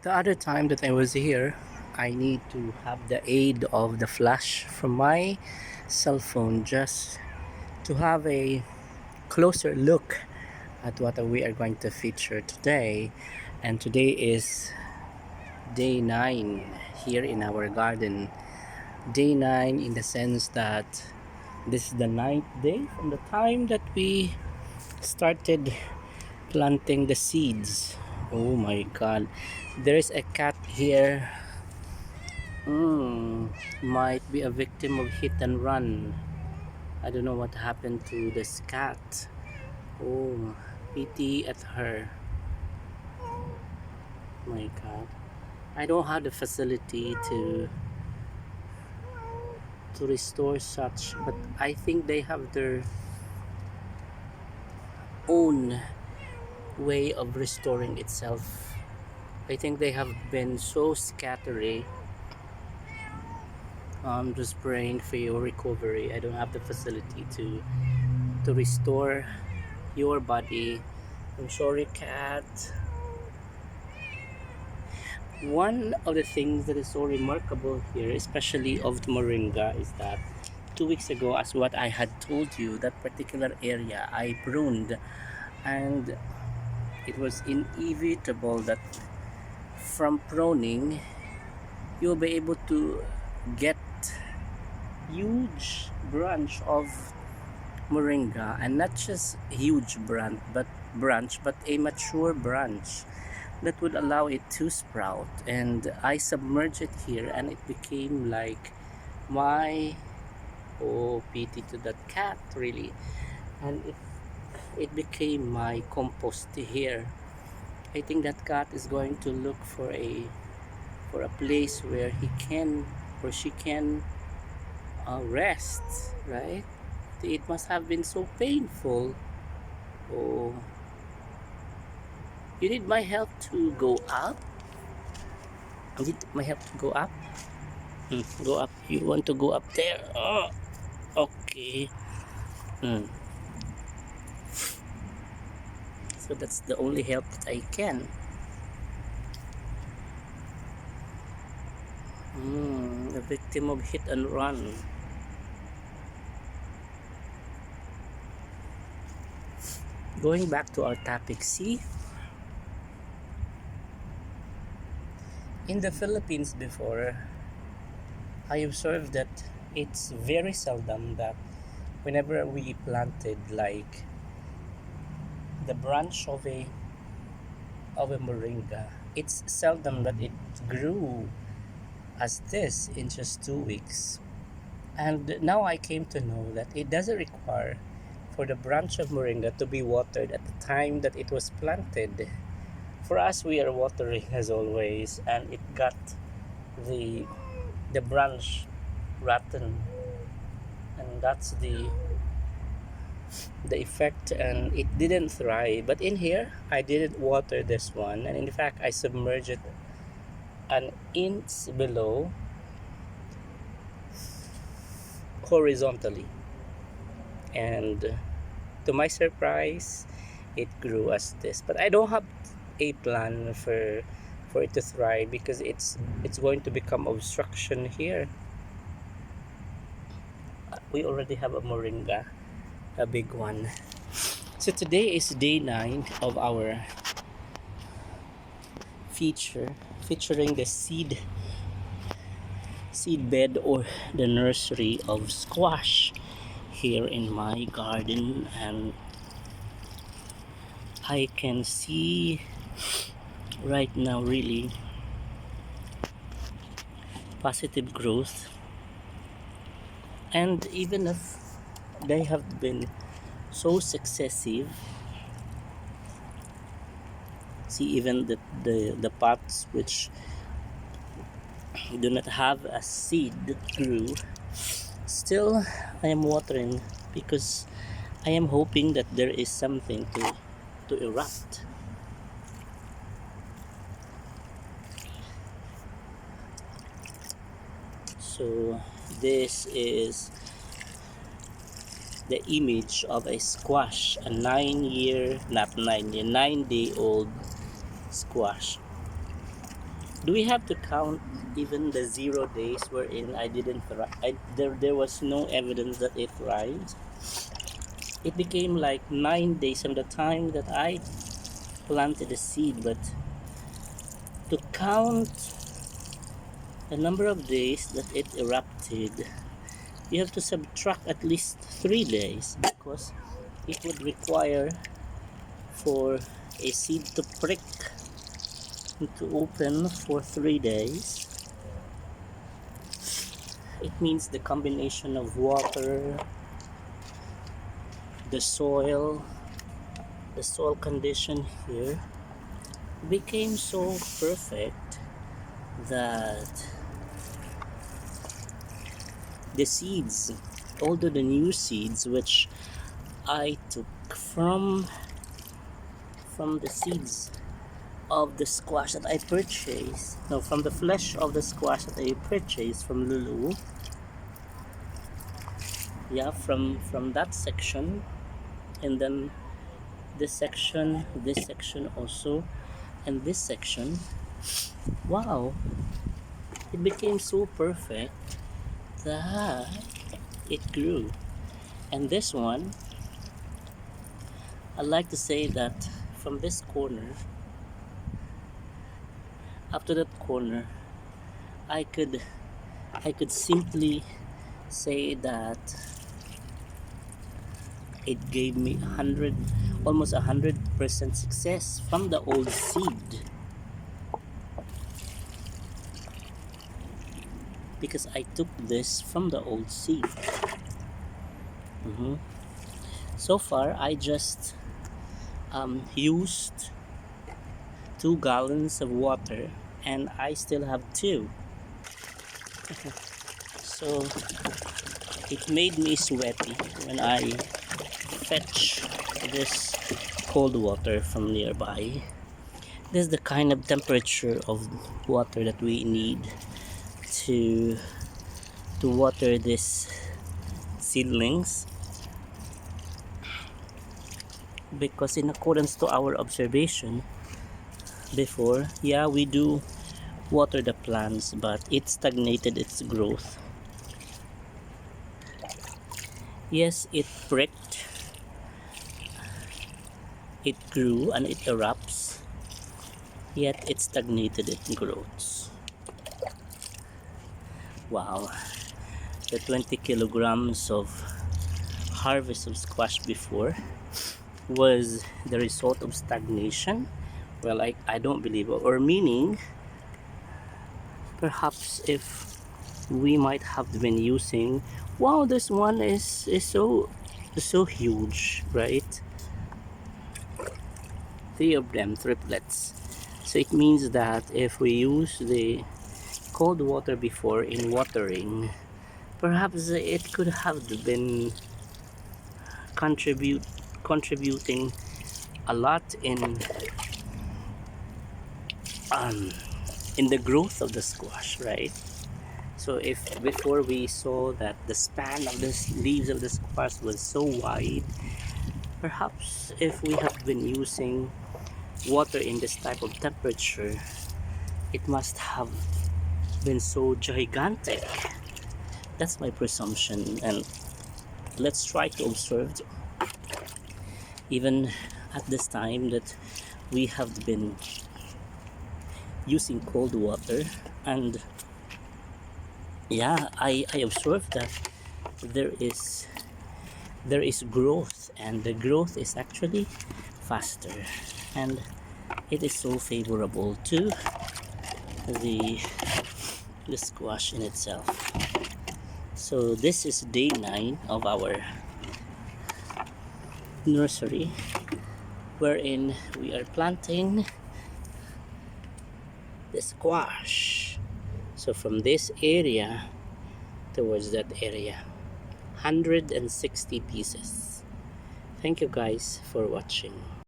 The other time that I was here, I need to have the aid of the flash from my cell phone just to have a closer look at what we are going to feature today. And today is day 9 here in our garden. Day 9 in the sense that this is the ninth day from the time that we started planting the seeds. Oh my god, there is a cat here. Might be a victim of hit and run. I don't know what happened to this cat. Oh, pity at her. My god, I don't have the facility to restore such, but I think they have their own way of restoring itself. I think they have been so scattery. I'm just praying for your recovery. I don't have the facility to restore your body. I'm sorry, cat. One of the things that is so remarkable here, especially of the moringa, is that 2 weeks ago, as what I had told you, that particular area I pruned, and it was inevitable that from pruning you'll be able to get huge branch of moringa, and not just huge branch but a mature branch that would allow it to sprout. And I submerged it here and it became like my, oh, pity to that cat, really. And it became my compost here. I think that cat is going to look for a place where he can or she can rest, right? It must have been so painful. Oh, you need my help to go up? You need my help to go up? Go up. You want to go up there? Oh, okay. So that's the only help that I can. A victim of hit and run. Going back to our topic, see, in the Philippines before, I observed that it's very seldom that whenever we planted like the branch of a moringa, it's seldom that it grew as this in just 2 weeks. And now I came to know that it doesn't require for the branch of moringa to be watered at the time that it was planted. For us, we are watering as always, and it got the branch rotten, and that's the effect, and it didn't thrive. But in here, I didn't water this one, and in fact, I submerged it an inch below horizontally, and to my surprise it grew as this. But I don't have a plan for it to thrive because it's going to become obstruction here. We already have a moringa, a big one. So today is day 9 of our featuring the seed bed or the nursery of squash here in my garden. And I can see right now really positive growth, and even if they have been so successive, see, even the pots which do not have a seed that grew, still I am watering because I am hoping that there is something to erupt. So this is the image of a squash, a 9-day old squash. Do we have to count even the 0 days wherein I didn't there was no evidence that it thrived? It became like 9 days from the time that I planted the seed, but to count the number of days that it erupted, you have to subtract at least 3 days, because it would require for a seed to prick and to open for 3 days. It means the combination of water, the soil, the soil condition here became so perfect that the seeds, although the new seeds which I took from the seeds of the squash that I purchased, no, from the flesh of the squash that I purchased from Lulu, yeah, from that section, and then this section also, and this section, wow, it became so perfect that it grew. And this one, I like to say that from this corner up to that corner, I could simply say that it gave me almost 100% success from the old seed, because I took this from the old seed. So far I just used 2 gallons of water, and I still have 2. So it made me sweaty when I fetch this cold water from nearby. This is the kind of temperature of water that we need to water these seedlings, because in accordance to our observation before, yeah, we do water the plants, but it stagnated its growth. Yes, it pricked, it grew, and it erupts, yet it stagnated its growth. Wow, the 20 kilograms of harvest of squash before was the result of stagnation. Well, I don't believe it, or meaning perhaps if we might have been using, wow, this one is so huge, right? 3 of them triplets. So it means that if we use the cold water before in watering, perhaps it could have been contributing a lot in the growth of the squash, right? So if before we saw that the span of the leaves of the squash was so wide, perhaps if we have been using water in this type of temperature, it must have been so gigantic. That's my presumption, and let's try to observe even at this time that we have been using cold water. And yeah, I observed that there is growth, and the growth is actually faster, and it is so favorable to the squash in itself. So this is day 9 of our nursery, wherein we are planting the squash. So from this area towards that area, 160 pieces. Thank you guys for watching.